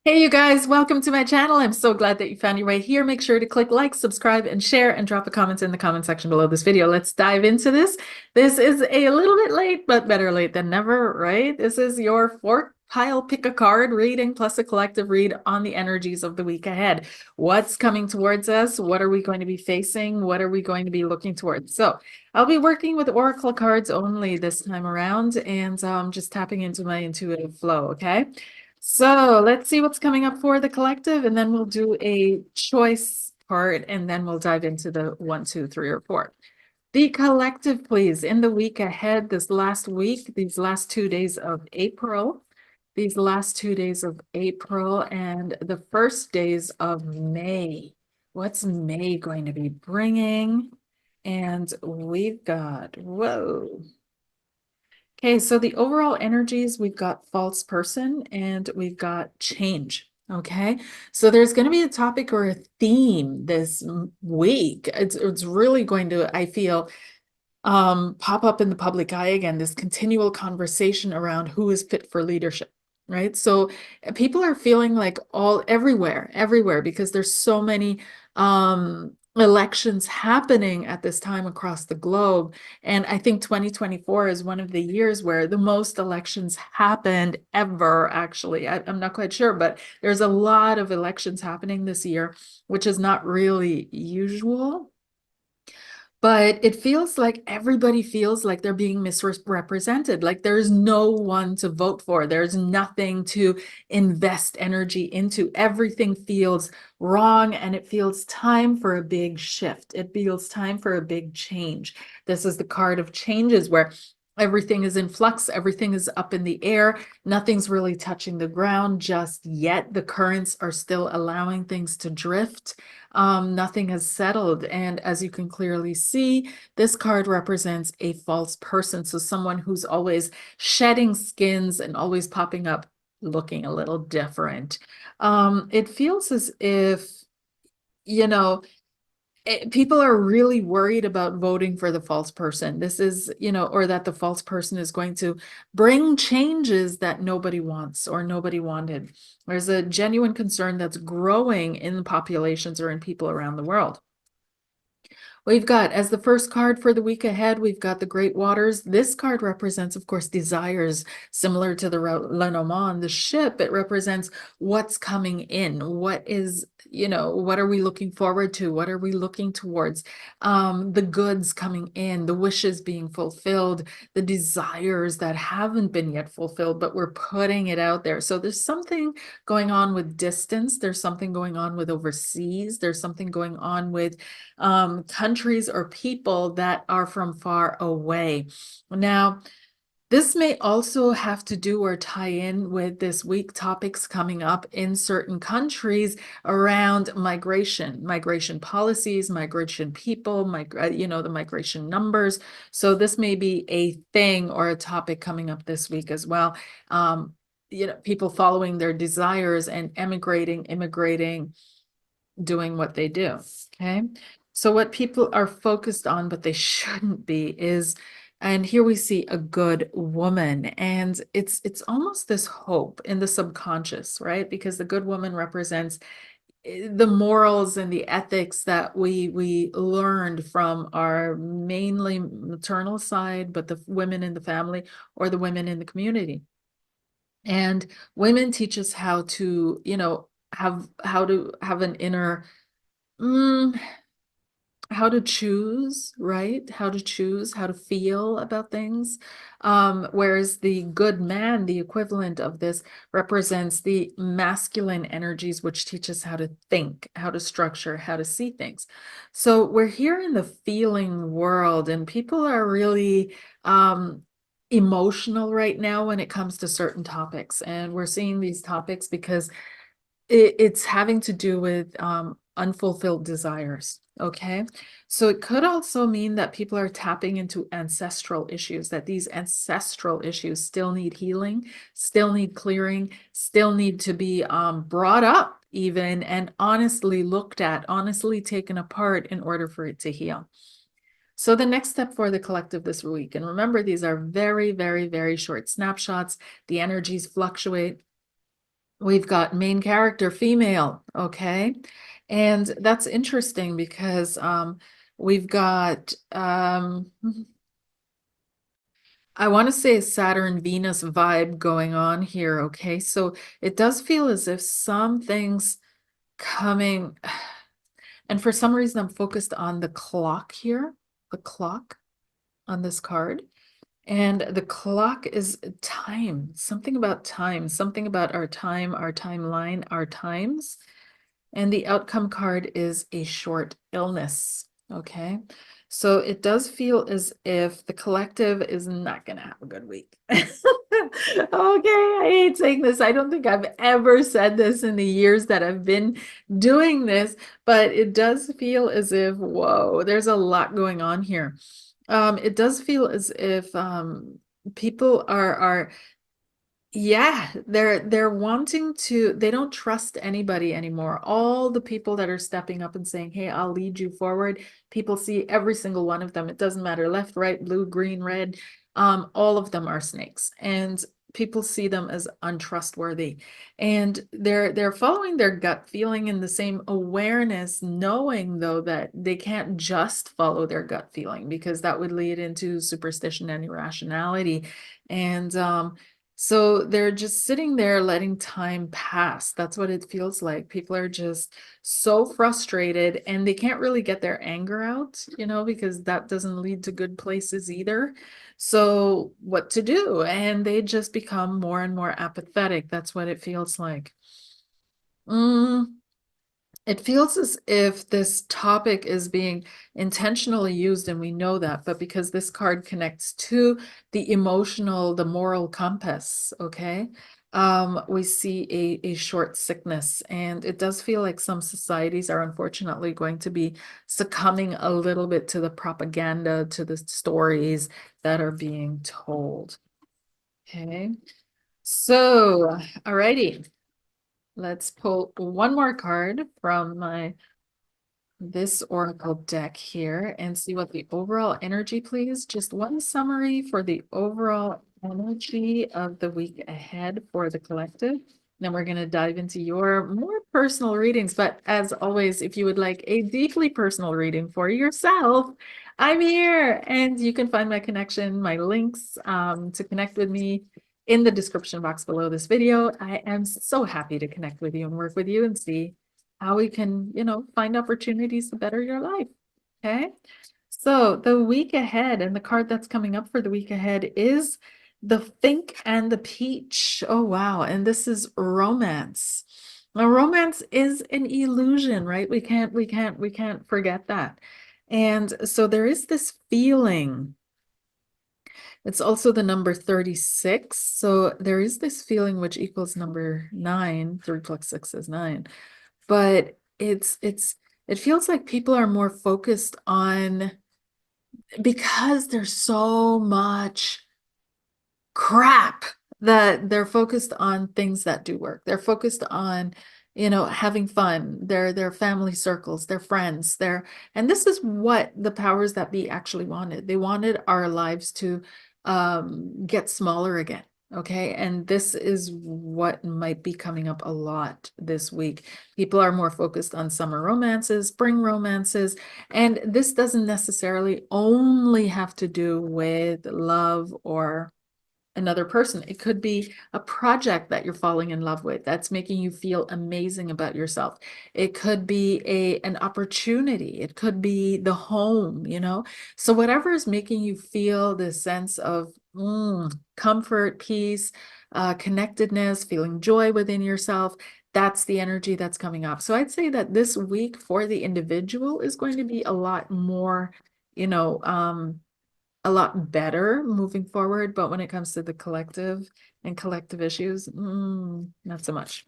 Hey, you guys, welcome to my channel. I'm so glad that you found your way here. Make sure to click like, subscribe, and share, and drop a comment in the comment section below this video. Let's dive into this. This is a little bit late, but better late than never, right? This is your fourth pile pick a card reading plus a collective read on the energies of the week ahead. What's coming towards us? What are we going to be facing? What are we going to be looking towards? So I'll be working with Oracle cards only this time around and just tapping into my intuitive flow, okay? So let's see what's coming up for the collective, and then we'll do a choice part, and then we'll dive into the 1, 2, 3, or 4. The collective, please, in the week ahead, this last week, these last 2 days of April, and the first days of May. What's May going to be bringing? And we've got, whoa. Okay, so the overall energies, we've got false person and we've got change. Okay, so there's going to be a topic or a theme this week. It's really going to, I feel, pop up in the public eye again, this continual conversation around who is fit for leadership, right? So people are feeling like everywhere, because there's so many elections happening at this time across the globe. And I think 2024 is one of the years where the most elections happened ever, actually. I'm not quite sure, but there's a lot of elections happening this year, which is not really usual. But it feels like everybody feels like they're being misrepresented, like there's no one to vote for. There's nothing to invest energy into. Everything feels wrong, and it feels time for a big shift. It feels time for a big change. This is the card of changes where everything is in flux, everything is up in the air, nothing's really touching the ground just yet. The currents are still allowing things to drift. Nothing has settled. And as you can clearly see, this card represents a false person. So someone who's always shedding skins and always popping up looking a little different. It feels as if, you know, people are really worried about voting for the false person. This is, or that the false person is going to bring changes that nobody wants or nobody wanted. There's a genuine concern that's growing in populations or in people around the world. We've got, as the first card for the week ahead, we've got the Great Waters. This card represents, of course, desires, similar to the Lenormand, the ship. It represents what's coming in. What is, what are we looking forward to? What are we looking towards? The goods coming in, the wishes being fulfilled, the desires that haven't been yet fulfilled, but we're putting it out there. So there's something going on with distance. There's something going on with overseas. There's something going on with countries or people that are from far away. Now, this may also have to do or tie in with this week topics coming up in certain countries around migration policies, migration people, the migration numbers. So this may be a thing or a topic coming up this week as well. People following their desires and immigrating, doing what they do. Okay. So what people are focused on, but they shouldn't be, is, and here we see a good woman, and it's almost this hope in the subconscious, right? Because the good woman represents the morals and the ethics that we learned from our mainly maternal side, but the women in the family or the women in the community. And women teach us how to, how to have an inner how to choose, right? How to choose, how to feel about things. Whereas the good man, the equivalent of this, represents the masculine energies, which teach us how to think, how to structure, how to see things. So we're here in the feeling world, and people are really emotional right now when it comes to certain topics. And we're seeing these topics because it's having to do with unfulfilled desires. Okay. So it could also mean that people are tapping into ancestral issues, that these ancestral issues still need healing, still need clearing, still need to be brought up even, and honestly looked at, honestly taken apart in order for it to heal. So the next step for the collective this week, and remember, these are very, very, very short snapshots. The energies fluctuate. We've got main character female, okay? And that's interesting because we've got I want to say a Saturn Venus vibe going on here, okay? So it does feel as if some things coming, and for some reason I'm focused on the clock here, the clock on this card. And the clock is time, something about time, something about our time, our timeline, our times. And the outcome card is a short illness. Okay. So it does feel as if the collective is not going to have a good week. Okay. I hate saying this. I don't think I've ever said this in the years that I've been doing this, but it does feel as if, whoa, there's a lot going on here. It does feel as if people are yeah, they're wanting to, they don't trust anybody anymore. All the people that are stepping up and saying, "Hey, I'll lead you forward." People see every single one of them. It doesn't matter left, right, blue, green, red. All of them are snakes. And people see them as untrustworthy. And they're following their gut feeling in the same awareness, knowing though that they can't just follow their gut feeling because that would lead into superstition and irrationality. And so they're just sitting there letting time pass. That's what it feels like. People are just so frustrated and they can't really get their anger out, because that doesn't lead to good places either. So what to do? And they just become more and more apathetic. That's what it feels like. Mm, it feels as if this topic is being intentionally used, and we know that, but because this card connects to the emotional, the moral compass, okay? We see a short sickness, and it does feel like some societies are unfortunately going to be succumbing a little bit to the propaganda, to the stories that are being told. Okay, so, alrighty, let's pull one more card from this oracle deck here and see what the overall energy, please. Just one summary for the overall energy of the week ahead for the collective. Then we're going to dive into your more personal readings. But as always, if you would like a deeply personal reading for yourself, I'm here, and you can find my connection, my links to connect with me in the description box below this video. I am so happy to connect with you and work with you and see how we can, find opportunities to better your life. Okay. So the week ahead, and the card that's coming up for the week ahead is the Fink and the Peach. Oh, wow. And this is romance. Now, romance is an illusion, right? We can't forget that. And so there is this feeling. It's also the number 36. So there is this feeling which equals number 9. 3 plus 6 is 9. But it feels like people are more focused on, because there's so much crap, that they're focused on things that do work. They're focused on, having fun, their family circles, their friends, and this is what the powers that be actually wanted. They wanted our lives to get smaller again. Okay. And this is what might be coming up a lot this week. People are more focused on summer romances, spring romances, and this doesn't necessarily only have to do with love or another person. It could be a project that you're falling in love with that's making you feel amazing about yourself. It could be an opportunity. It could be the home. So whatever is making you feel this sense of comfort, peace, connectedness, feeling joy within yourself, that's the energy that's coming up. So I'd say that this week for the individual is going to be a lot more, a lot better moving forward. But when it comes to the collective and collective issues, not so much.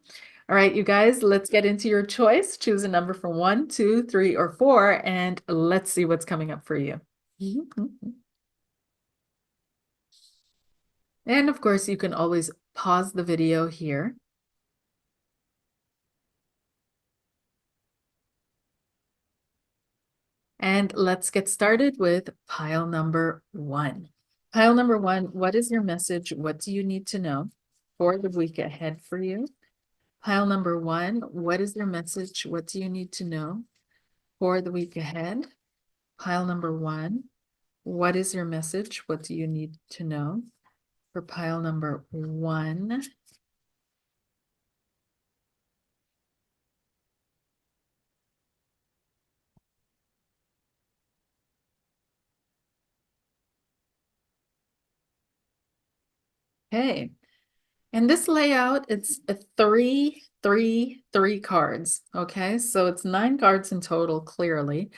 All right, you guys, let's get into your choice. Choose a number from 1, 2, 3, or 4, and let's see what's coming up for you. And of course, you can always pause the video here. And let's get started with pile number 1. Pile number 1, what is your message? What do you need to know for the week ahead for you? Pile number one, what is your message? What do you need to know for the week ahead? Pile number one, what is your message? What do you need to know for pile number one? Okay. And this layout, it's a three cards. Okay, so it's 9 cards in total, clearly.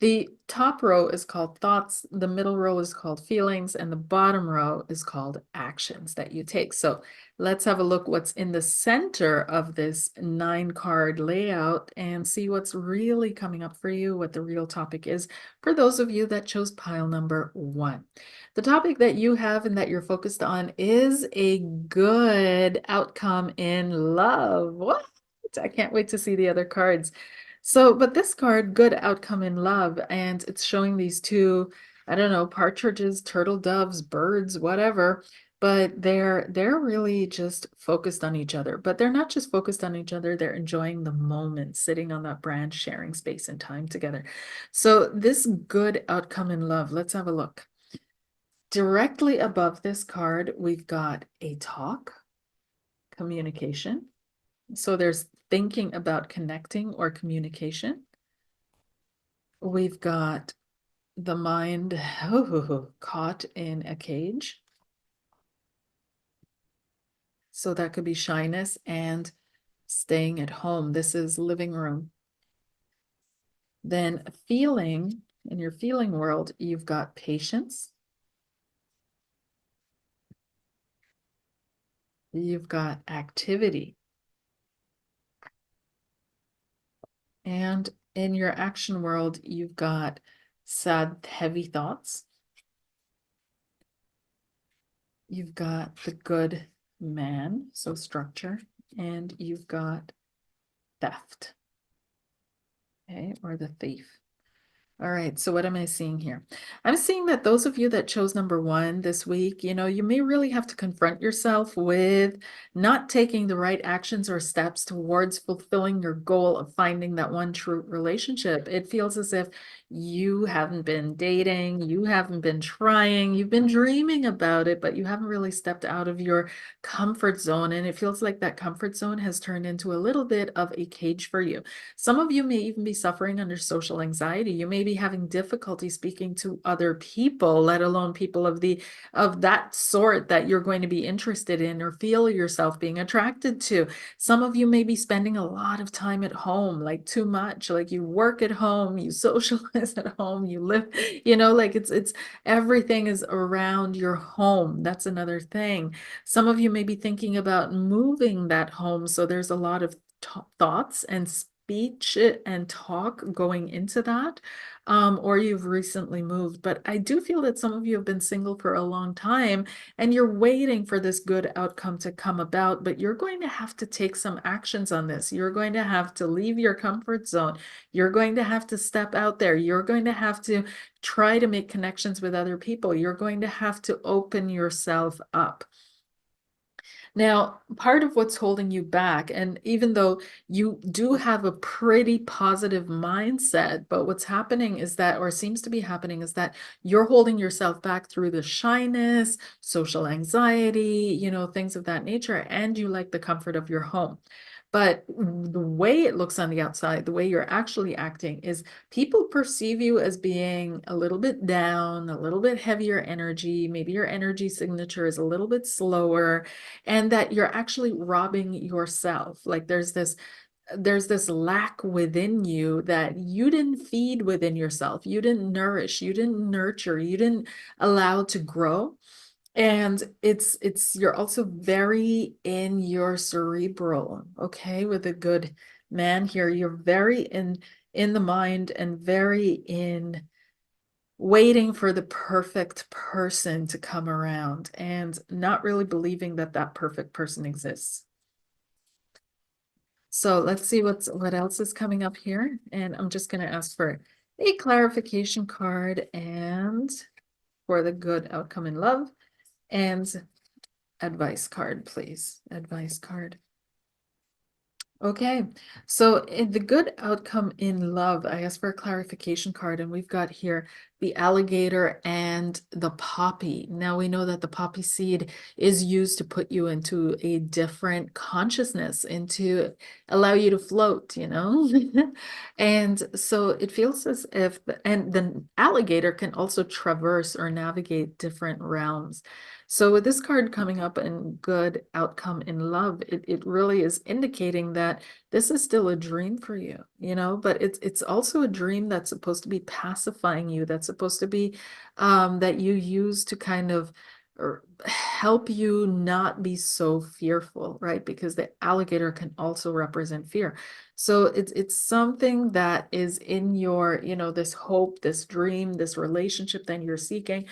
The top row is called thoughts, the middle row is called feelings, and the bottom row is called actions that you take. So let's have a look what's in the center of this 9 card layout and see what's really coming up for you, what the real topic is for those of you that chose pile number one. The topic that you have and that you're focused on is a good outcome in love. What? I can't wait to see the other cards. So, but this card, good outcome in love, and it's showing these two, I don't know, partridges, turtle doves, birds, whatever, but they're really just focused on each other. But they're not just focused on each other, they're enjoying the moment, sitting on that branch, sharing space and time together. So, this good outcome in love, let's have a look. Directly above this card, we've got a talk, communication. So there's thinking about connecting or communication. We've got the mind caught in a cage. So that could be shyness and staying at home. This is living room. Then feeling, in your feeling world, you've got patience. You've got activity. And in your action world, you've got sad, heavy thoughts. You've got the good man, so structure, and you've got theft, okay, or the thief. All right, so what am I seeing here? I'm seeing that those of you that chose number one this week, you may really have to confront yourself with not taking the right actions or steps towards fulfilling your goal of finding that one true relationship. It feels as if you haven't been dating, you haven't been trying, you've been dreaming about it, but you haven't really stepped out of your comfort zone. And it feels like that comfort zone has turned into a little bit of a cage for you. Some of you may even be suffering under social anxiety. You may be having difficulty speaking to other people, let alone people of that sort that you're going to be interested in or feel yourself being attracted to. Some of you may be spending a lot of time at home, like too much, like you work at home, you socialize at home, you live, like it's everything is around your home. That's another thing. Some of you may be thinking about moving that home, so there's a lot of thoughts and speech and talk going into that, or you've recently moved. But I do feel that some of you have been single for a long time and you're waiting for this good outcome to come about, but you're going to have to take some actions on this. You're going to have to leave your comfort zone. You're going to have to step out there. You're going to have to try to make connections with other people. You're going to have to open yourself up. Now, part of what's holding you back, and even though you do have a pretty positive mindset, but what's happening is that, or seems to be happening, is that you're holding yourself back through the shyness, social anxiety, things of that nature, and you like the comfort of your home. But the way it looks on the outside, the way you're actually acting is people perceive you as being a little bit down, a little bit heavier energy. Maybe your energy signature is a little bit slower, and that you're actually robbing yourself. Like there's this lack within you that you didn't feed within yourself. You didn't nourish, you didn't nurture, you didn't allow to grow. And it's you're also very in your cerebral, okay, with a good man here. You're very in the mind and very in waiting for the perfect person to come around and not really believing that that perfect person exists. So let's see what else is coming up here. And I'm just going to ask for a clarification card and for the good outcome in love and advice card, please. Advice card. Okay, so in the good outcome in love, I asked for a clarification card, and we've got here the alligator and the poppy. Now we know that the poppy seed is used to put you into a different consciousness and to allow you to float, you know? And so it feels as if, and the alligator can also traverse or navigate different realms. So with this card coming up in good outcome in love, it really is indicating that this is still a dream for you, you know, but it's also a dream that's supposed to be pacifying you, that's supposed to be that you use to kind of help you not be so fearful, right? Because the alligator can also represent fear. So it's something that is in your, you know, this hope, this dream, this relationship that you're seeking.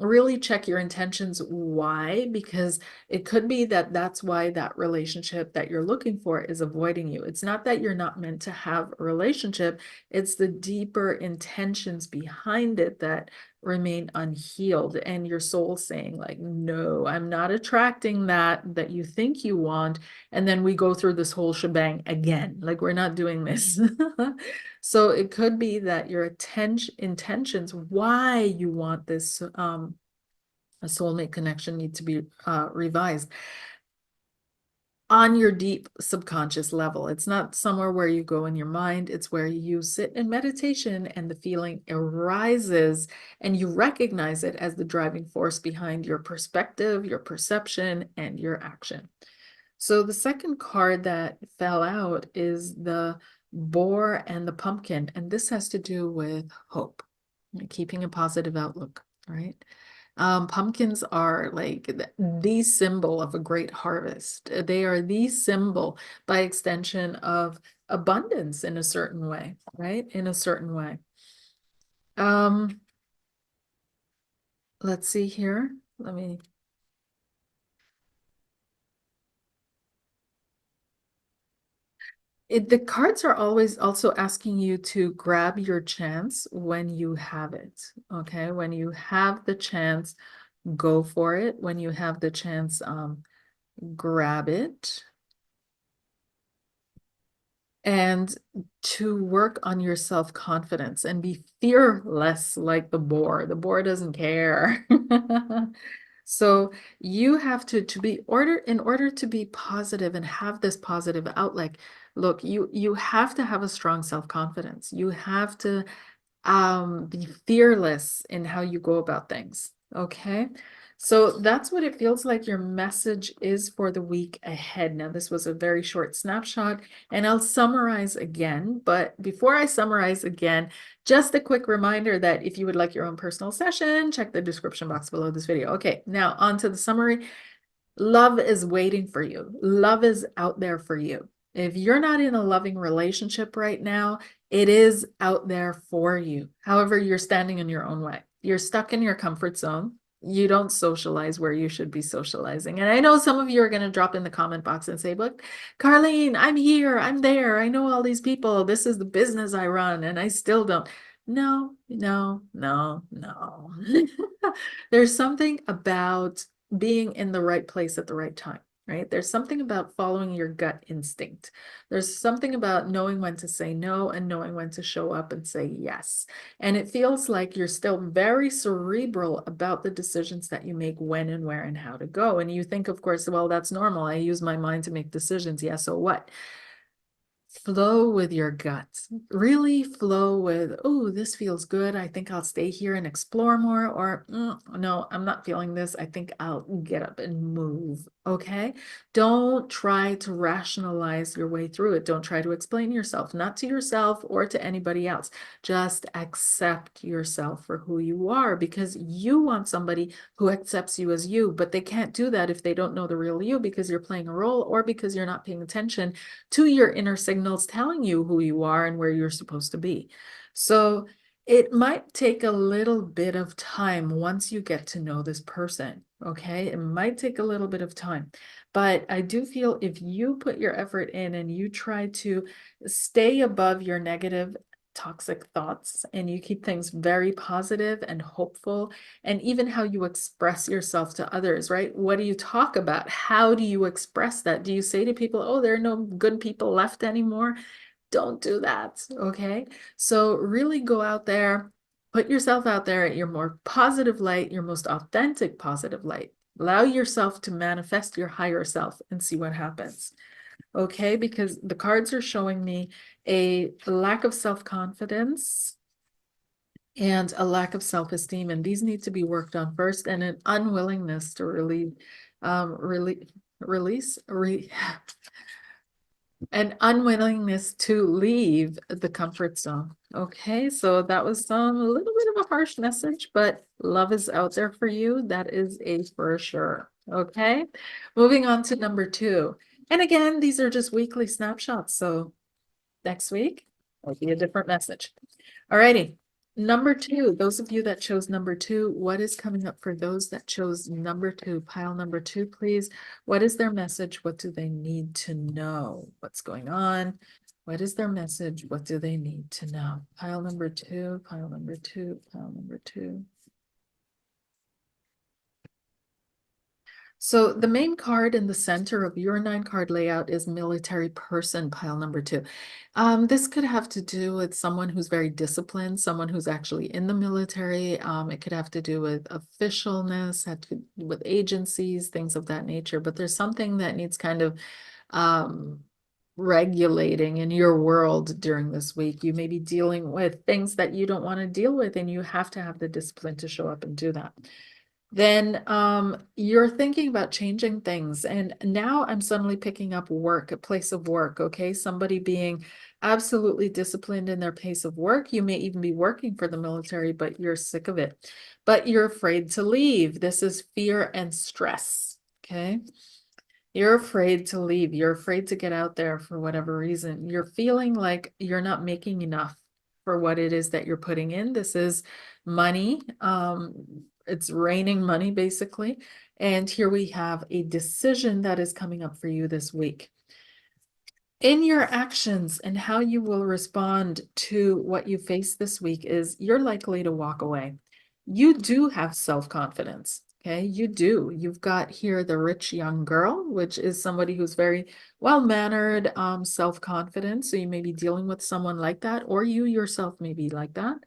Really check your intentions. Why? Because it could be that that's why that relationship that you're looking for is avoiding you. It's not that you're not meant to have a relationship, it's the deeper intentions behind it that remain unhealed, and your soul saying like, no, I'm not attracting that you think you want. And then we go through this whole shebang again, like we're not doing this. So it could be that your intentions, why you want this a soulmate connection, need to be revised on your deep subconscious level. It's not somewhere where you go in your mind, it's where you sit in meditation and the feeling arises and you recognize it as the driving force behind your perspective, your perception, and your action. So the second card that fell out is the boar and the pumpkin, and this has to do with hope, keeping a positive outlook, right? Pumpkins are like the symbol of a great harvest. They are the symbol, by extension, of abundance in a certain way, right? In a certain way. Um, let's see here. Let me the cards are always also asking you to grab your chance when you have it. Okay, when you have the chance, go for it. When you have the chance, grab it. And to work on your self-confidence and be fearless like the boar. The boar doesn't care. So you have to be in order to be positive and have this positive outlook. Look, you have to have a strong self-confidence. You have to be fearless in how you go about things. Okay. So that's what it feels like your message is for the week ahead. Now, this was a very short snapshot, and I'll summarize again. But before I summarize again, just a quick reminder that if you would like your own personal session, check the description box below this video. Okay, now on to the summary. Love is waiting for you. Love is out there for you. If you're not in a loving relationship right now, it is out there for you. However, you're standing in your own way. You're stuck in your comfort zone. You don't socialize where you should be socializing. And I know some of you are going to drop in the comment box and say, look, Karleen, I'm here, I'm there. I know all these people. This is the business I run, and I still don't. No, no, no, no. There's something about being in the right place at the right time, right? There's something about following your gut instinct. There's something about knowing when to say no and knowing when to show up and say yes. And it feels like you're still very cerebral about the decisions that you make, when and where and how to go. And you think, of course, well, that's normal. I use my mind to make decisions. Yeah, so what? Flow with your guts. Really flow with, oh, this feels good. I think I'll stay here and explore more. Or, no, I'm not feeling this. I think I'll get up and move. Okay. Don't try to rationalize your way through it. Don't try to explain yourself, not to yourself or to anybody else. Just accept yourself for who you are, because you want somebody who accepts you as you, but they can't do that if they don't know the real you, because you're playing a role or because you're not paying attention to your inner signals telling you who you are and where you're supposed to be. So it might take a little bit of time once you get to know this person. Okay, it might take a little bit of time, but I do feel if you put your effort in and you try to stay above your negative toxic thoughts and you keep things very positive and hopeful, and even how you express yourself to others, right? What do you talk about? How do you express that? Do you say to people, oh, there are no good people left anymore? Don't do that, okay? So really go out there, put yourself out there at your more positive light, your most authentic positive light. Allow yourself to manifest your higher self and see what happens. Okay, because the cards are showing me a lack of self-confidence and a lack of self-esteem, and these need to be worked on first, and an unwillingness to really release an unwillingness to leave the comfort zone. Okay, so that was a little bit of a harsh message, but love is out there for you. That is a for sure. Okay, moving on to number 2. And again, these are just weekly snapshots. So next week will be a different message. All righty. Number 2, those of you that chose number 2, what is coming up for those that chose number 2? Pile number 2, please. What is their message? What do they need to know? What's going on? What is their message? What do they need to know? Pile number 2, pile number 2, pile number 2. So the main card in the center of your 9-card layout is military person, pile number 2. This could have to do with someone who's very disciplined, someone who's actually in the military. It could have to do with officialness, have to do with agencies, things of that nature. But there's something that needs kind of regulating in your world during this week. You may be dealing with things that you don't want to deal with, and you have to have the discipline to show up and do that. Then you're thinking about changing things. And now I'm suddenly picking up work, a place of work. Okay. Somebody being absolutely disciplined in their pace of work. You may even be working for the military, but you're sick of it. But you're afraid to leave. This is fear and stress. Okay. You're afraid to leave. You're afraid to get out there for whatever reason. You're feeling like you're not making enough for what it is that you're putting in. This is money. It's raining money, basically. And here we have a decision that is coming up for you this week. In your actions and how you will respond to what you face this week is you're likely to walk away. You do have self-confidence. Okay, you do. You've got here the rich young girl, which is somebody who's very well-mannered, self-confident. So you may be dealing with someone like that, or you yourself may be like that.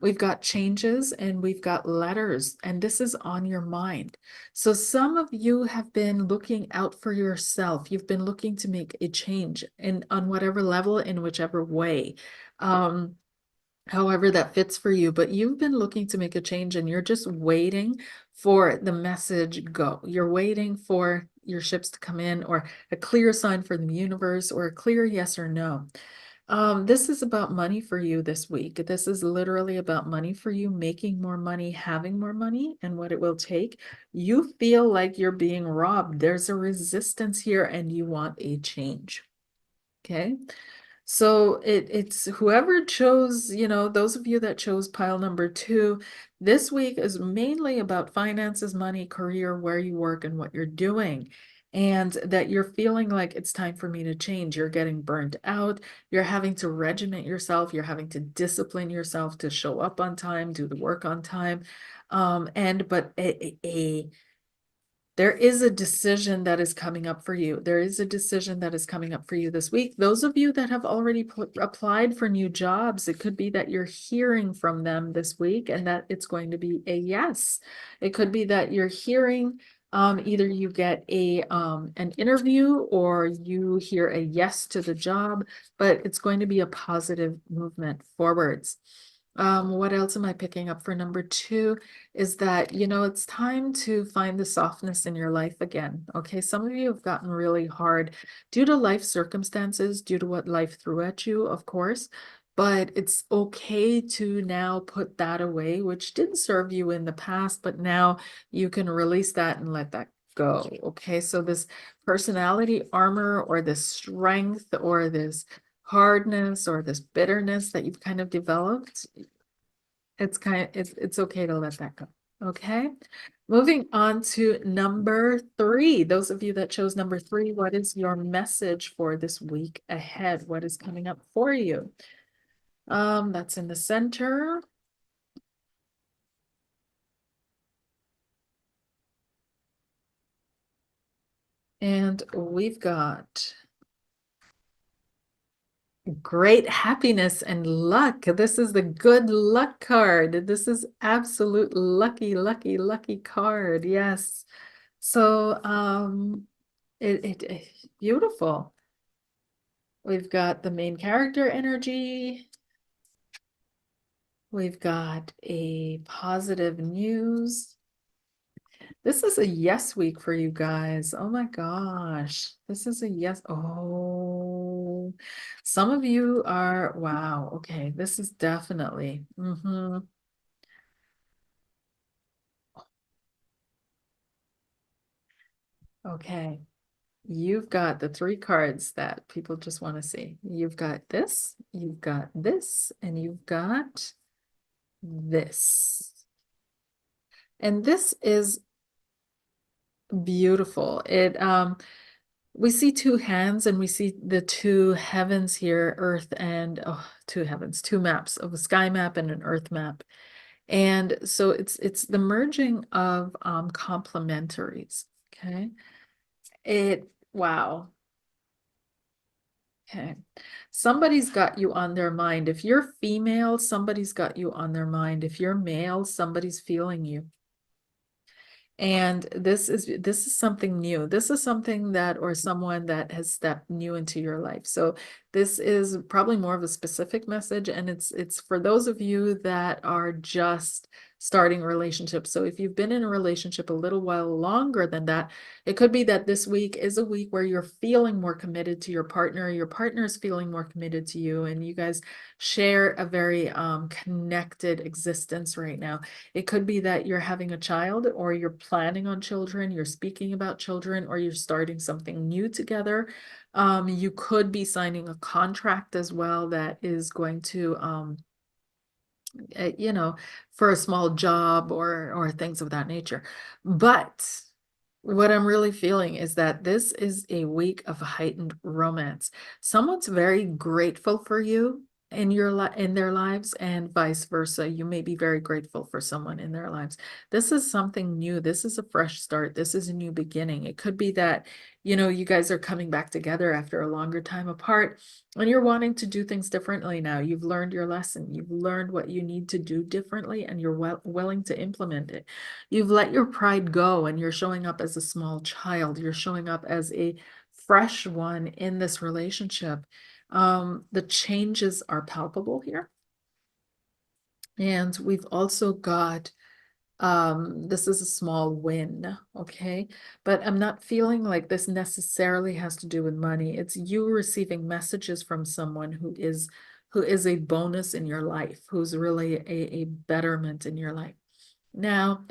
We've got changes and we've got letters, and this is on your mind. So some of you have been looking out for yourself. You've been looking to make a change on whatever level, in whichever way. However that fits for you, but you've been looking to make a change and you're just waiting for the message go. You're waiting for your ships to come in, or a clear sign from the universe, or a clear yes or no. This is about money for you this week. This is literally about money for you, making more money, having more money, and what it will take. You feel like you're being robbed. There's a resistance here and you want a change. Okay. So it's whoever chose, those of you that chose pile number 2, this week is mainly about finances, money, career, where you work, and what you're doing. And that you're feeling like it's time for me to change. You're getting burnt out. You're having to regiment yourself. You're having to discipline yourself to show up on time, do the work on time. There is a decision that is coming up for you. There is a decision that is coming up for you this week. Those of you that have already applied for new jobs, it could be that you're hearing from them this week and that it's going to be a yes. It could be that you're hearing either you get an interview or you hear a yes to the job, but it's going to be a positive movement forwards. What else am I picking up for number 2 is that, it's time to find the softness in your life again. Okay. Some of you have gotten really hard due to life circumstances, due to what life threw at you, of course, but it's okay to now put that away, which didn't serve you in the past, but now you can release that and let that go. Okay. So this personality armor, or this strength, or this hardness, or this bitterness that you've kind of developed, it's okay to let that go. Okay. Moving on to number 3. Those of you that chose number 3, what is your message for this week ahead? What is coming up for you? That's in the center. And we've got great happiness and luck. This is the good luck card. This is absolute lucky, lucky, lucky card. Yes. So, beautiful. We've got the main character energy. We've got a positive news. This is a yes week for you guys. Oh my gosh. This is a yes. Oh, some of you are, wow. Okay. This is definitely, okay. You've got the three cards that people just want to see. You've got this, and you've got this. And this is beautiful. We see two hands and we see the two heavens here, earth and two heavens, two maps of a sky map and an earth map. And so it's the merging of complementaries. Okay. Wow. Okay. Somebody's got you on their mind. If you're female, somebody's got you on their mind. If you're male, somebody's feeling you. And this is something new. This is something that or someone that has stepped new into your life. So this is probably more of a specific message, and it's for those of you that are just starting relationships. So if you've been in a relationship a little while longer than that, it could be that this week is a week where you're feeling more committed to your partner is feeling more committed to you, and you guys share a very connected existence right now. It could be that you're having a child, or you're planning on children, you're speaking about children, or you're starting something new together. You could be signing a contract as well that is going to, you know, for a small job or things of that nature. But what I'm really feeling is that this is a week of heightened romance. Someone's very grateful for you in their lives, and vice versa. You may be very grateful for someone in their lives. This is something new. This is a fresh start. This is a new beginning. It could be that, you guys are coming back together after a longer time apart, and you're wanting to do things differently now. You've learned your lesson. You've learned what you need to do differently, and you're willing to implement it. You've let your pride go, and you're showing up as a small child. You're showing up as a fresh one in this relationship. The changes are palpable here. And we've also got this is a small win, okay? But I'm not feeling like this necessarily has to do with money. It's you receiving messages from someone who is a bonus in your life, who's really a betterment in your life. Now,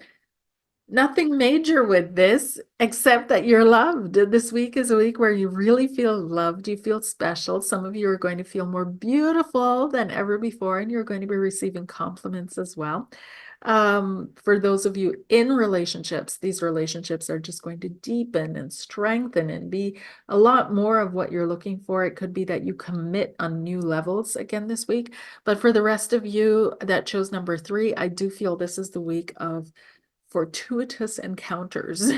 nothing major with this, except that you're loved. This week is a week where you really feel loved. You feel special. Some of you are going to feel more beautiful than ever before, and you're going to be receiving compliments as well. For those of you in relationships, these relationships are just going to deepen and strengthen and be a lot more of what you're looking for. It could be that you commit on new levels again this week. But for the rest of you that chose number 3, I do feel this is the week of fortuitous encounters.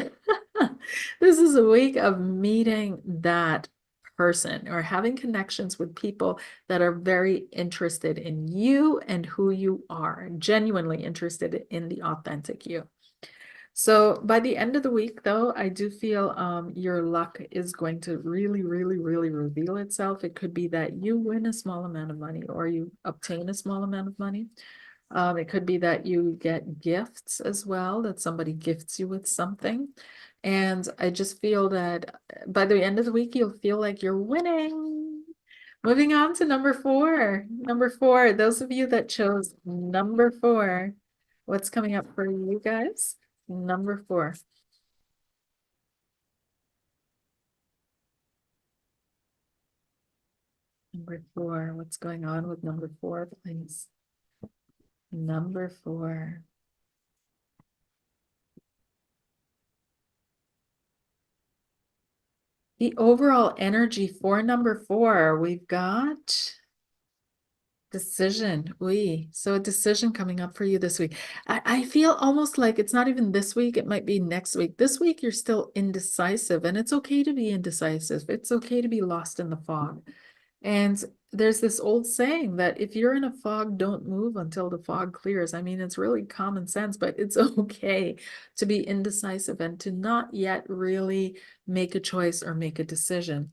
This is a week of meeting that person or having connections with people that are very interested in you and who you are, genuinely interested in the authentic you. So by the end of the week, though, I do feel your luck is going to really, really, really reveal itself. It could be that you win a small amount of money, or you obtain a small amount of money. It could be that you get gifts as well, that somebody gifts you with something. And I just feel that by the end of the week, you'll feel like you're winning. Moving on to number 4. Number 4, those of you that chose number 4, what's coming up for you guys? Number 4. Number 4, what's going on with number 4, please? Number 4. The overall energy for number 4, we've got Decision. Oui. So a decision coming up for you this week. I feel almost like it's not even this week, it might be next week. This week you're still indecisive, and it's okay to be indecisive. It's okay to be lost in the fog. And there's this old saying that if you're in a fog, don't move until the fog clears. I mean, it's really common sense, but it's okay to be indecisive and to not yet really make a choice or make a decision.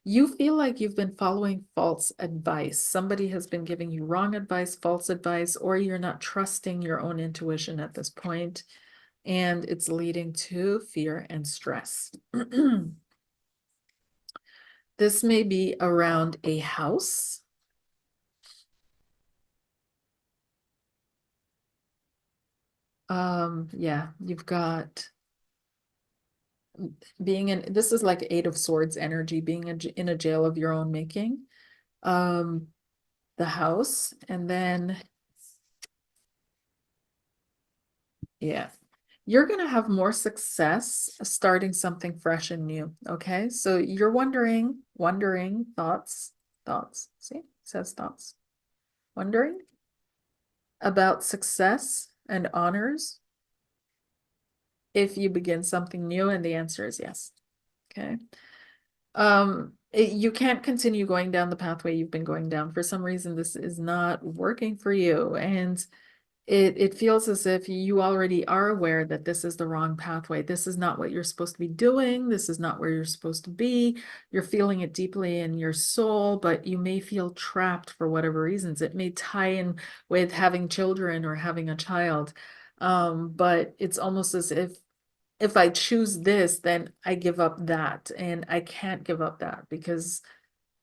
You feel like you've been following false advice. Somebody has been giving you wrong advice, false advice, or you're not trusting your own intuition at this point, and it's leading to fear and stress. This may be around a house. Yeah, you've got being in, this is like Eight of Swords energy, being in a jail of your own making. Um, the house, and then, yeah, you're going to have more success starting something fresh and new. Okay. So you're wondering, thoughts. See, it says thoughts. Wondering about success and honors if you begin something new, and the answer is yes. Okay. You can't continue going down the pathway you've been going down. For some reason, this is not working for you. And it feels as if you already are aware that this is the wrong pathway. This is not what you're supposed to be doing. This is not where you're supposed to be. You're feeling it deeply in your soul, but you may feel trapped for whatever reasons. It may tie in with having children or having a child. But it's almost as if I choose this, then I give up that. And I can't give up that because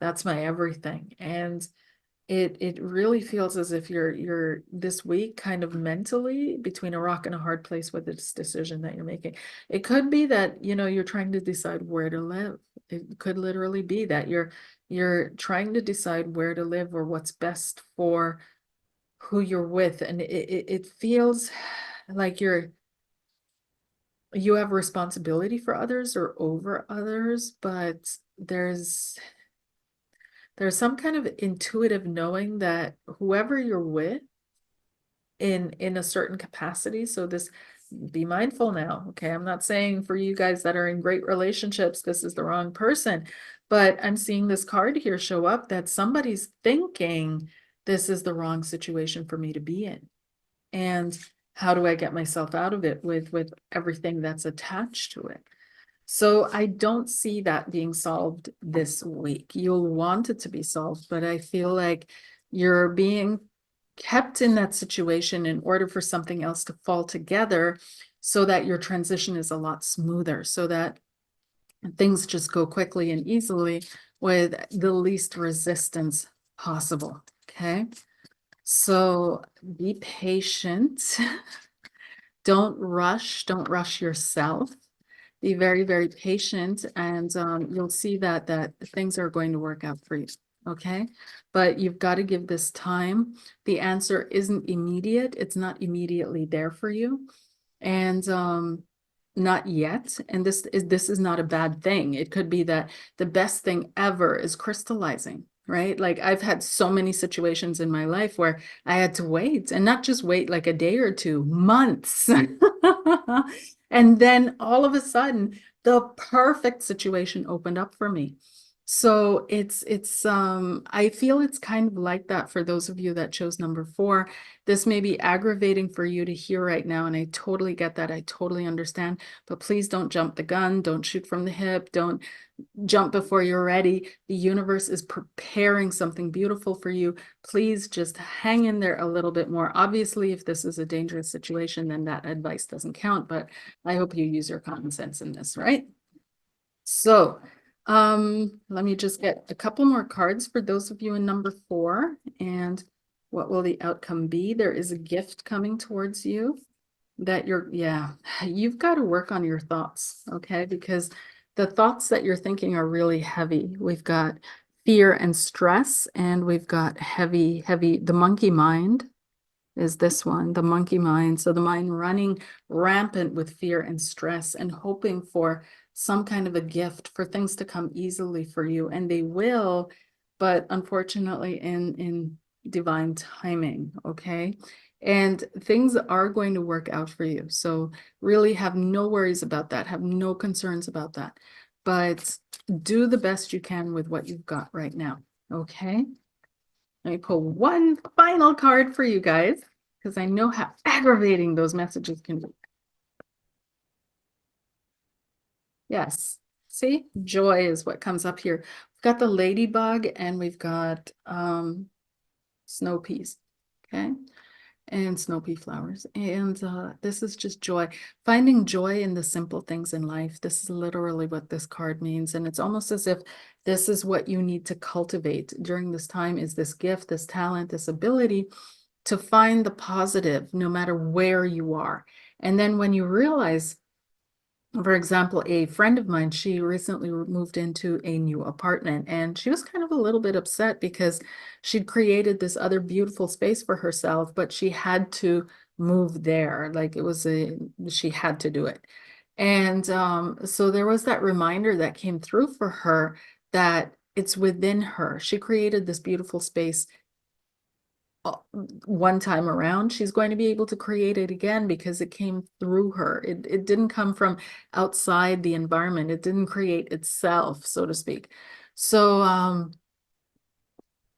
that's my everything. And it really feels as if you're this week kind of mentally between a rock and a hard place with this decision that you're making. It could be that, you're trying to decide where to live. It could literally be that you're trying to decide where to live or what's best for who you're with. And it feels like you have responsibility for others or over others, but there's some kind of intuitive knowing that whoever you're with in a certain capacity, so this, be mindful now, okay? I'm not saying for you guys that are in great relationships this is the wrong person, but I'm seeing this card here show up that somebody's thinking this is the wrong situation for me to be in, and how do I get myself out of it with everything that's attached to it. So I don't see that being solved this week. You'll want it to be solved, but I feel like you're being kept in that situation in order for something else to fall together so that your transition is a lot smoother, so that things just go quickly and easily with the least resistance possible. Okay. So be patient. Don't rush yourself. Be very, very patient, and you'll see that things are going to work out for you. Okay. But you've got to give this time. The answer isn't immediate. It's not immediately there for you. And not yet. And this is not a bad thing. It could be that the best thing ever is crystallizing, right? Like I've had so many situations in my life where I had to wait, and not just wait like a day or two, months. And then all of a sudden, the perfect situation opened up for me. So it's I feel it's kind of like that for those of you that chose number 4. This may be aggravating for you to hear right now, and I totally get that. I totally understand, but please don't jump the gun. Don't shoot from the hip. Don't jump before you're ready. The universe is preparing something beautiful for you. Please just hang in there a little bit more. Obviously, if this is a dangerous situation, then that advice doesn't count, but I hope you use your common sense in this, right? So, let me just get a couple more cards for those of you in number 4. And what will the outcome be? There is a gift coming towards you that you've got to work on your thoughts, okay? Because the thoughts that you're thinking are really heavy. We've got fear and stress, and we've got heavy, the monkey mind is this one, the monkey mind. So the mind running rampant with fear and stress and hoping for some kind of a gift, for things to come easily for you, and they will, but unfortunately in divine timing, okay? And things are going to work out for you. So really have no worries about that. Have no concerns about that. But do the best you can with what you've got right now, okay? Let me pull one final card for you guys because I know how aggravating those messages can be. Yes. See, joy is what comes up here. We've got the ladybug and we've got snow peas. Okay. And snow pea flowers. And this is just joy. Finding joy in the simple things in life. This is literally what this card means. And it's almost as if this is what you need to cultivate during this time is this gift, this talent, this ability to find the positive no matter where you are. And then when you realize, for example, a friend of mine, she recently moved into a new apartment and she was kind of a little bit upset because she'd created this other beautiful space for herself, but she had to move there. Like she had to do it. And so there was that reminder that came through for her that it's within her. She created this beautiful space one time around. She's going to be able to create it again because it came through her. It didn't come from outside the environment. It didn't create itself, so to speak. So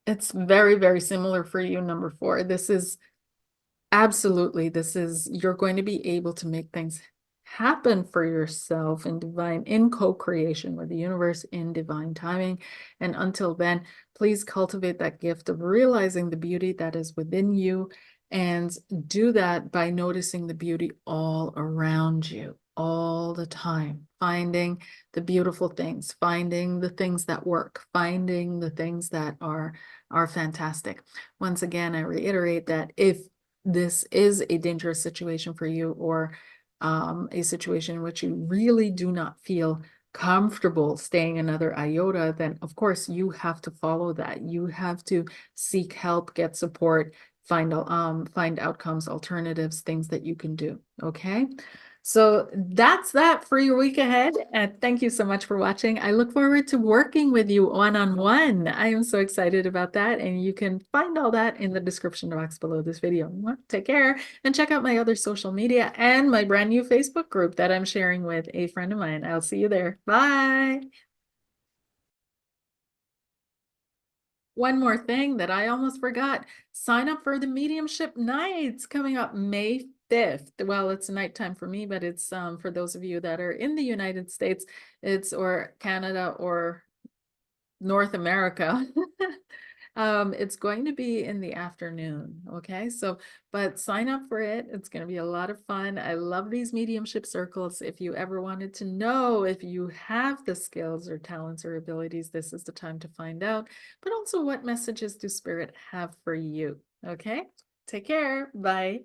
it's very, very similar for you, number 4. This is absolutely, you're going to be able to make things happen for yourself in co-creation with the universe in divine timing. And until then, please cultivate that gift of realizing the beauty that is within you and do that by noticing the beauty all around you all the time, finding the beautiful things, finding the things that work, finding the things that are fantastic. Once again, I reiterate that if this is a dangerous situation for you or a situation in which you really do not feel comfortable staying another iota, then of course you have to follow that. You have to seek help, get support, find outcomes, alternatives, things that you can do. Okay. So that's that for your week ahead. And thank you so much for watching. I look forward to working with you one-on-one. I am so excited about that. And you can find all that in the description box below this video. Take care and check out my other social media and my brand new Facebook group that I'm sharing with a friend of mine. I'll see you there. Bye. One more thing that I almost forgot. Sign up for the mediumship nights coming up May 5th. Well, it's nighttime for me, but it's for those of you that are in the United States, or Canada or North America. It's going to be in the afternoon. Okay. So, but sign up for it. It's going to be a lot of fun. I love these mediumship circles. If you ever wanted to know if you have the skills or talents or abilities, this is the time to find out, but also what messages do Spirit have for you? Okay. Take care. Bye.